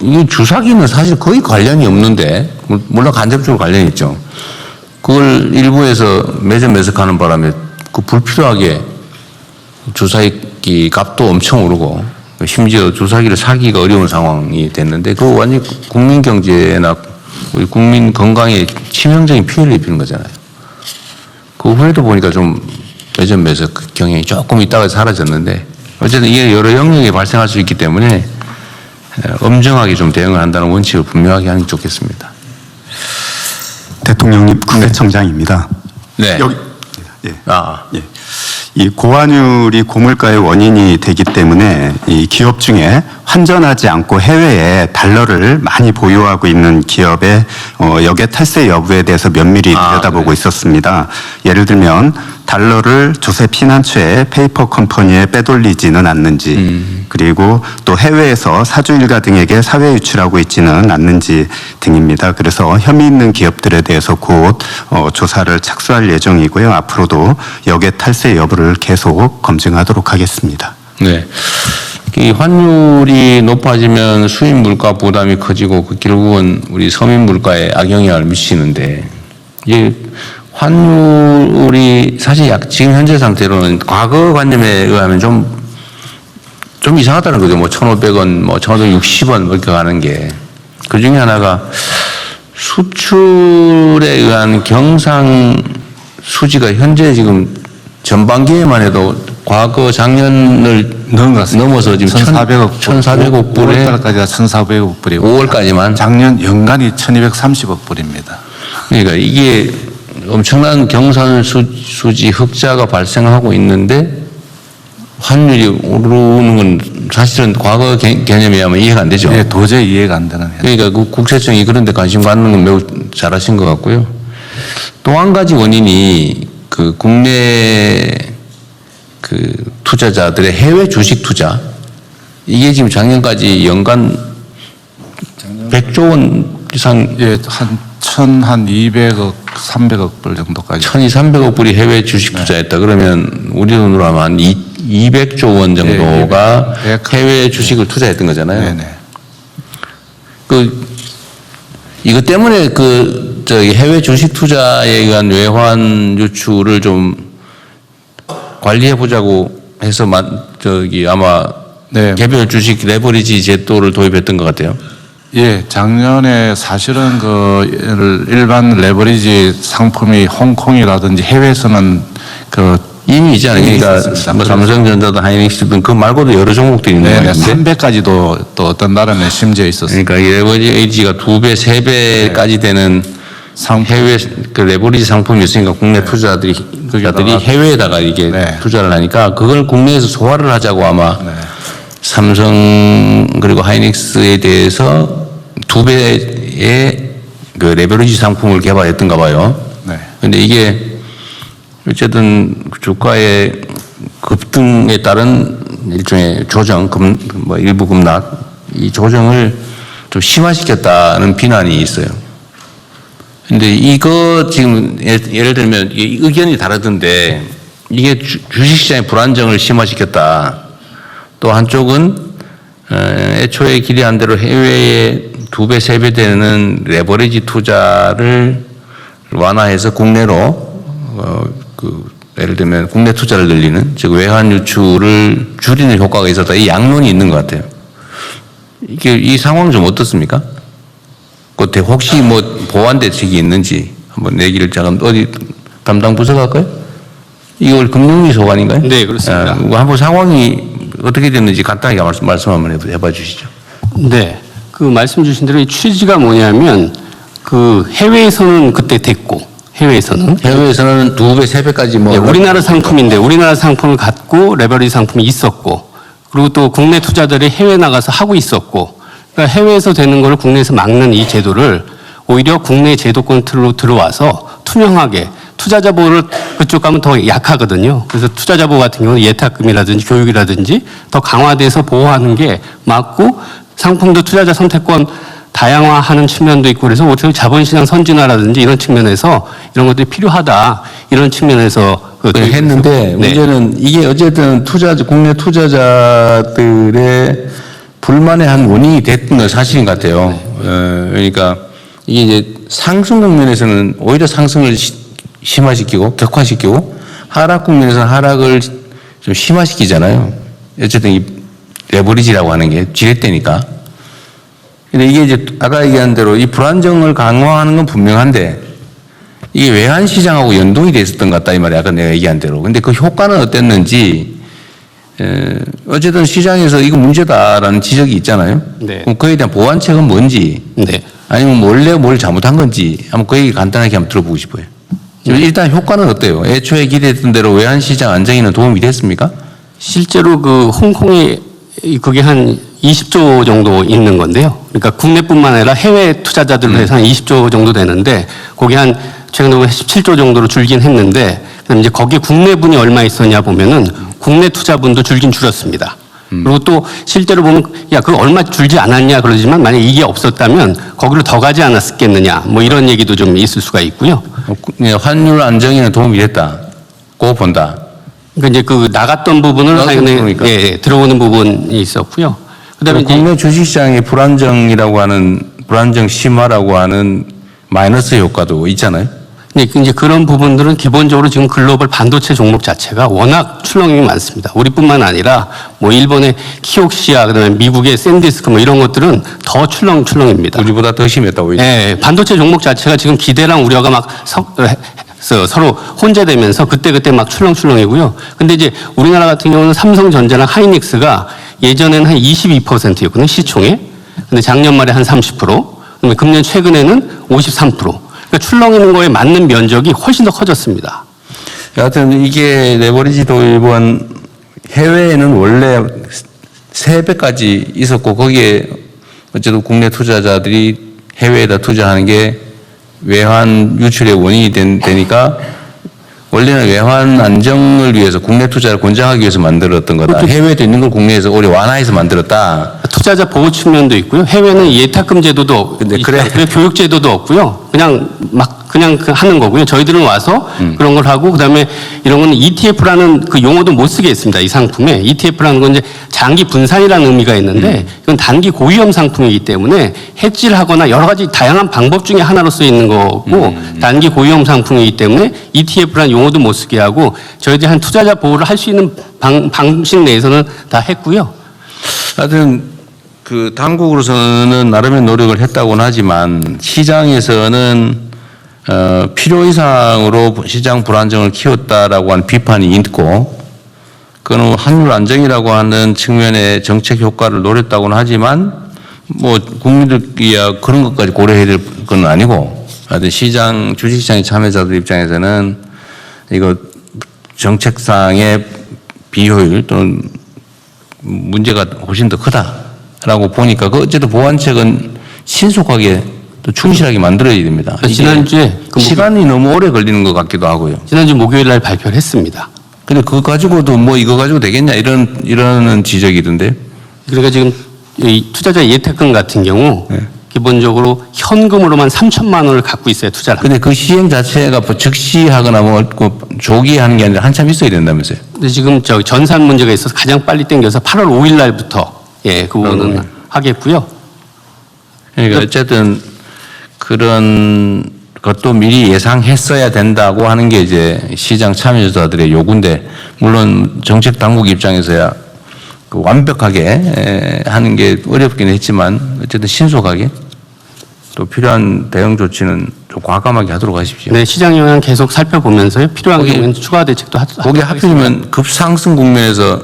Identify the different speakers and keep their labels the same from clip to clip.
Speaker 1: 이 주사기는 사실 거의 관련이 없는데, 물론 간접적으로 관련이 있죠. 그걸 일부에서 매점매석하는 바람에 그 불필요하게 주사기 값도 엄청 오르고, 심지어 주사기를 사기가 어려운 상황이 됐는데, 그거 완전히 국민 경제나 우리 국민 건강에 치명적인 피해를 입히는 거잖아요. 그 후에도 보니까 좀 매점매석 경향이 조금 있다가 사라졌는데, 어쨌든 이게 여러 영역에 발생할 수 있기 때문에 엄정하게 좀 대응을 한다는 원칙을 분명하게 하는 게 좋겠습니다.
Speaker 2: 대통령님, 국내청장입니다.
Speaker 1: 네.
Speaker 2: 여기, 예. 예. 이 고환율이 고물가의 원인이 되기 때문에 이 기업 중에 환전하지 않고 해외에 달러를 많이 보유하고 있는 기업의 역외 탈세 여부에 대해서 면밀히 들여다보고 있었습니다. 예를 들면 달러를 조셉 피난처의 페이퍼 컴퍼니에 빼돌리지는 않는지, 그리고 또 해외에서 사주일가 등에게 사회 유출하고 있지는 않는지 등입니다. 그래서 혐의 있는 기업들에 대해서 곧 조사를 착수할 예정이고요. 앞으로도 역외 탈세 여부를 계속 검증하도록 하겠습니다.
Speaker 1: 네. 이 환율이 높아지면 수입 물가 부담이 커지고 그 결국은 우리 서민 물가에 악영향을 미치는데, 이게 환율이 사실 지금 현재 상태로는 과거 관념에 의하면 좀 이상하다는 거죠. 뭐 1,500원, 뭐 1,560원 이렇게 가는 게. 그 중에 하나가 수출에 의한 경상 수지가 현재 지금 전반기에만 해도 과거 작년을 넘어서 지금 1,400억 불에
Speaker 3: 5월달까지가 1,400억 불이고
Speaker 1: 5월까지만
Speaker 3: 작년 연간이 1,230억 불입니다.
Speaker 1: 그러니까 이게 엄청난 경산 수지 흑자가 발생하고 있는데 환율이 오르는 건 사실은 과거 개념에 의하면 이해가 안 되죠.
Speaker 3: 네, 도저히 이해가 안 되는 현상.
Speaker 1: 그러니까 그 국세청이 그런 데 관심 갖는 건 매우 잘하신 것 같고요. 또 한 가지 원인이 그 국내 그 투자자들의 해외 주식 투자, 이게 지금 작년까지 연간 100조 원 이상,
Speaker 3: 예, 한 200억, 300억 불 정도까지.
Speaker 1: 1,200~300억 불이 해외 주식 투자했다. 그러면 우리 돈으로 하면 한 200조 원 정도가 해외 주식을 투자했던 거잖아요.
Speaker 3: 네네.
Speaker 1: 이것 때문에 해외 주식 투자에 의한 외환 유출을 좀 관리해 보자고 해서 아마
Speaker 3: 네.
Speaker 1: 개별 주식 레버리지 제도를 도입했던 것 같아요.
Speaker 3: 예, 작년에 사실은 일반 레버리지 상품이 홍콩이라든지 해외에서는
Speaker 1: 이미 있잖아요. 그러니까 뭐 삼성전자든 하이닉스든 그 말고도 여러 종목들이 있는 거 같은데.
Speaker 3: 300까지도 또 어떤 나라는 심지어 있었어요.
Speaker 1: 그러니까 이 레버리지가 2배, 3배까지 되는 해외 레버리지 상품이 있으니까 국내 투자들이 해외에다가 이게 투자를 하니까 그걸 국내에서 소화를 하자고 아마 삼성 그리고 하이닉스에 대해서 2배의 그 레버리지 상품을 개발했던가 봐요. 그런데 이게 어쨌든 주가의 급등에 따른 일종의 조정, 일부 급락, 이 조정을 좀 심화시켰다는 비난이 있어요. 근데 이거 지금 예를 들면 의견이 다르던데, 이게 주식시장의 불안정을 심화시켰다. 또 한쪽은 애초에 기대한 대로 해외에 2배, 3배 되는 레버리지 투자를 완화해서 국내로 예를 들면 국내 투자를 늘리는, 즉 외환 유출을 줄이는 효과가 있었다. 이 양론이 있는 것 같아요. 이 상황 좀 어떻습니까? 그때 혹시 뭐 보완 대책이 있는지 한번 얘기를 어디 담당 부서가 할까요? 이걸 금융위 소관인가요?
Speaker 4: 네, 그렇습니다.
Speaker 1: 한번 상황이 어떻게 됐는지 간단하게 말씀 한번 해봐 주시죠.
Speaker 4: 네, 그 말씀 주신 대로 이 취지가 뭐냐면 해외에서는 그때 됐고, 해외에서는
Speaker 1: 2배, 3배까지 뭐.
Speaker 4: 네, 우리나라 상품인데 우리나라 상품을 갖고 레버리지 상품이 있었고, 그리고 또 국내 투자들이 해외 나가서 하고 있었고, 그러니까 해외에서 되는 걸 국내에서 막는 이 제도를 오히려 국내 제도권 틀로 들어와서 투명하게, 투자자 보호를 그쪽 가면 더 약하거든요. 그래서 투자자 보호 같은 경우는 예탁금이라든지 교육이라든지 더 강화돼서 보호하는 게 맞고, 상품도 투자자 선택권 다양화하는 측면도 있고, 그래서 오히려 자본시장 선진화라든지 이런 측면에서 이런 것들이 필요하다, 이런 측면에서
Speaker 1: 했는데, 문제는 이게 어쨌든 국내 투자자들의 불만의 한 원인이 됐던 건 사실인 것 같아요. 그러니까 이게 이제 상승 국면에서는 오히려 상승을 심화시키고 격화시키고 하락 국면에서는 하락을 좀 심화시키잖아요. 어쨌든 이 레버리지라고 하는 게 지렛대니까. 근데 이게 이제 아까 얘기한 대로 이 불안정을 강화하는 건 분명한데 이게 외환 시장하고 연동이 돼 있었던 것 같다 이 말이 아까 내가 얘기한 대로. 근데 그 효과는 어땠는지 어쨌든 시장에서 이거 문제다라는 지적이 있잖아요.
Speaker 4: 네.
Speaker 1: 그럼 그에 대한 보완책은 뭔지
Speaker 4: 네.
Speaker 1: 아니면 몰래 뭘 잘못한 건지 한번 그 얘기 간단하게 한번 들어보고 싶어요. 일단 효과는 어때요? 애초에 기대했던 대로 외환 시장 안정에는 도움이 됐습니까?
Speaker 4: 실제로 그 홍콩에 그게 한 20조 정도 있는 건데요. 그러니까 국내뿐만 아니라 해외 투자자들로 해서 한 20조 정도 되는데 그게 한 최근에 17조 정도로 줄긴 했는데 그럼 이제 거기에 국내분이 얼마 있었냐 보면은 국내 투자분도 줄긴 줄었습니다. 그리고 또 실제로 보면 야 그거 얼마 줄지 않았냐 그러지만 만약 이게 없었다면 거기로 더 가지 않았겠느냐 뭐 이런 얘기도 좀 있을 수가 있고요.
Speaker 1: 환율 안정에는 도움이 됐다. 고 본다.
Speaker 4: 그러니까 이제 그 나갔던 부분을
Speaker 1: 그러니까.
Speaker 4: 예, 들어오는 부분이 있었고요. 그다음에 이제
Speaker 1: 국내 주식시장의 불안정이라고 하는 불안정 심화라고 하는 마이너스 효과도 있잖아요.
Speaker 4: 네, 이제 그런 부분들은 기본적으로 지금 글로벌 반도체 종목 자체가 워낙 출렁이 많습니다. 우리뿐만 아니라 뭐 일본의 키옥시아 그다음에 미국의 샌디스크 뭐 이런 것들은 더 출렁입니다.
Speaker 1: 우리보다 더 심했다고.
Speaker 4: 네, 반도체 종목 자체가 지금 기대랑 우려가 막 서로 혼재되면서 그때 막 출렁이고요. 근데 이제 우리나라 같은 경우는 삼성전자랑 하이닉스가 예전에는 한 22%였거든요, 시총에. 근데 작년 말에 한 30%, 그다음에 금년 최근에는 53%. 그러니까 출렁이는 거에 맞는 면적이 훨씬 더 커졌습니다.
Speaker 1: 여하튼 이게 레버리지 도입은 해외에는 원래 3배까지 있었고 거기에 어쨌든 국내 투자자들이 해외에다 투자하는 게 외환 유출의 원인이 되니까 원래는 외환 안정을 위해서 국내 투자를 권장하기 위해서 만들었던 거다. 해외에도 있는 걸 국내에서 오히려 완화해서 만들었다.
Speaker 4: 투자자 보호 측면도 있고요. 해외는 예탁금 제도도
Speaker 1: 근데 그래.
Speaker 4: 교육 제도도 없고요. 그냥 하는 거고요. 저희들은 와서 그런 걸 하고 그다음에 이런 건 ETF라는 그 용어도 못 쓰게 했습니다. 이 상품에 ETF라는 건 이제 장기 분산이라는 의미가 있는데 이건 단기 고위험 상품이기 때문에 해지를 하거나 여러 가지 다양한 방법 중에 하나로 쓰여 있는 거고 단기 고위험 상품이기 때문에 ETF라는 용어도 못 쓰게 하고 저희들이 한 투자자 보호를 할 수 있는 방식 내에서는 다 했고요.
Speaker 1: 하여튼 그 당국으로서는 나름의 노력을 했다고는 하지만 시장에서는 필요 이상으로 시장 불안정을 키웠다라고 하는 비판이 있고 그건 환율 안정이라고 하는 측면의 정책 효과를 노렸다고는 하지만 뭐 국민들이야 그런 것까지 고려해야 될 건 아니고 하여튼 시장 주식시장의 참여자들 입장에서는 이거 정책상의 비효율 또는 문제가 훨씬 더 크다라고 보니까 그 어쨌든 보완책은 신속하게 또 충실하게 만들어야 됩니다.
Speaker 4: 지난주에
Speaker 1: 시간이 너무 오래 걸리는 것 같기도 하고요.
Speaker 4: 지난주 목요일 날 발표를 했습니다.
Speaker 1: 근데 그거 가지고도 뭐 이거 가지고 되겠냐 이러는 지적이던데.
Speaker 4: 그러니까 지금 이 투자자 예탁금 같은 경우
Speaker 1: 네.
Speaker 4: 기본적으로 현금으로만 3천만 원을 갖고 있어야 투자를 합니다.
Speaker 1: 근데 그 시행 자체가 뭐 즉시하거나 뭐 조기에 하는 게 아니라 한참 있어야 된다면서요.
Speaker 4: 근데 지금 저 전산 문제가 있어서 가장 빨리 땡겨서 8월 5일 날부터 그 부분은 하겠고요.
Speaker 1: 그러니까 어쨌든 그런 것도 미리 예상했어야 된다고 하는 게 이제 시장 참여자들의 요구인데 물론 정책 당국 입장에서야 그 완벽하게 하는 게 어렵긴 했지만 어쨌든 신속하게 또 필요한 대응 조치는 좀 과감하게 하도록 하십시오.
Speaker 4: 네, 시장 영향 계속 살펴보면서요. 필요한 경우에는 추가 대책도
Speaker 1: 거기 하필이면 급상승 국면에서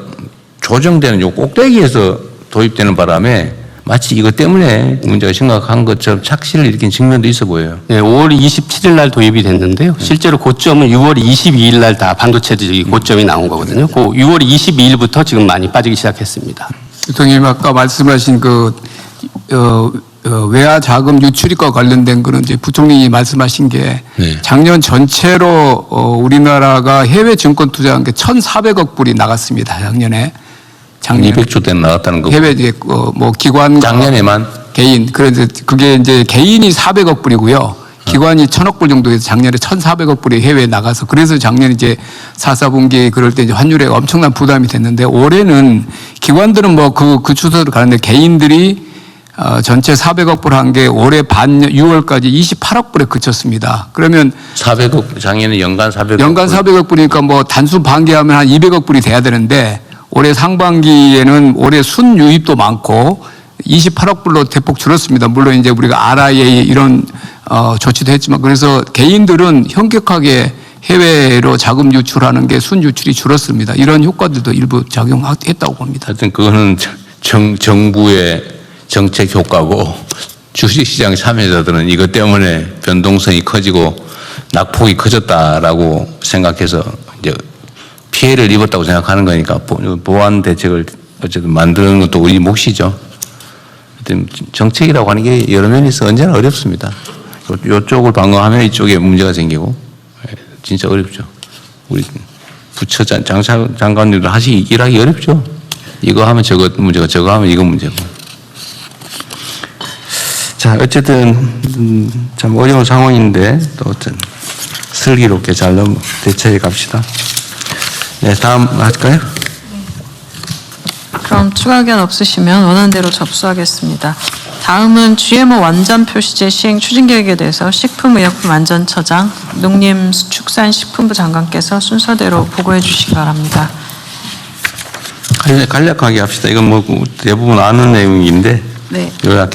Speaker 1: 조정되는 요 꼭대기에서 도입되는 바람에 마치 이것 때문에 문제가 심각한 것처럼 착시를 일으킨 측면도 있어 보여요.
Speaker 4: 네, 5월 27일 날 도입이 됐는데요. 실제로 고점은 6월 22일 날 다 반도체들이 고점이 나온 거거든요. 그 6월 22일부터 지금 많이 빠지기 시작했습니다.
Speaker 5: 대통령님 아까 말씀하신 외화 자금 유출입과 관련된 거는 이제 부총리님 말씀하신 게
Speaker 1: 네.
Speaker 5: 작년 전체로 우리나라가 해외 증권 투자한 게 1,400억 불이 나갔습니다. 작년에.
Speaker 1: 200조 대 나갔다는 거.
Speaker 5: 해외 이제 뭐 기관
Speaker 1: 작년에만
Speaker 5: 개인 그런데 그게 이제 개인이 400억 불이고요. 기관이 1,000억 불 정도에서 작년에 1,400억 불이 해외에 나가서 그래서 작년 이제 4.4분기 그럴 때 이제 환율에 엄청난 부담이 됐는데 올해는 기관들은 뭐 그 추세로 가는데 개인들이 전체 400억 불 한 게 올해 6월까지 28억 불에 그쳤습니다. 그러면
Speaker 1: 400억 작년에 연간 400억.
Speaker 5: 연간 400억 불이니까 뭐 단순 반기하면 한 200억 불이 돼야 되는데 올해 상반기에는 올해 순유입도 많고 28억 불로 대폭 줄었습니다. 물론 이제 우리가 RIA 이런 조치도 했지만 그래서 개인들은 현격하게 해외로 자금 유출하는 게 순유출이 줄었습니다. 이런 효과들도 일부 작용했다고 봅니다.
Speaker 1: 하여튼 그거는 정부의 정책 효과고 주식시장 참여자들은 이것 때문에 변동성이 커지고 낙폭이 커졌다라고 생각해서 이제 피해를 입었다고 생각하는 거니까 보완 대책을 어쨌든 만드는 것도 우리 몫이죠. 하여튼 정책이라고 하는 게 여러 면이 있어 언제나 어렵습니다. 이쪽을 방어하면 이쪽에 문제가 생기고 진짜 어렵죠. 우리 부처 장관님들 일하기 어렵죠. 이거 하면 저거 문제고 저거 하면 이거 문제고. 자, 어쨌든 참 어려운 상황인데 또 어떤 슬기롭게 잘 대처해 갑시다. 네, 다음 할까요?
Speaker 6: 그럼 추가 의견 없으시면 원안대로 접수하겠습니다. 다음은 GMO 완전 표시제 시행 추진 계획에 대해서 식품의약품안전처장, 농림축산식품부 장관께서 순서대로 보고해 주시기 바랍니다.
Speaker 1: 간략하게 합시다. 이건 뭐 대부분 아는 내용인데
Speaker 6: 네.
Speaker 1: 요약해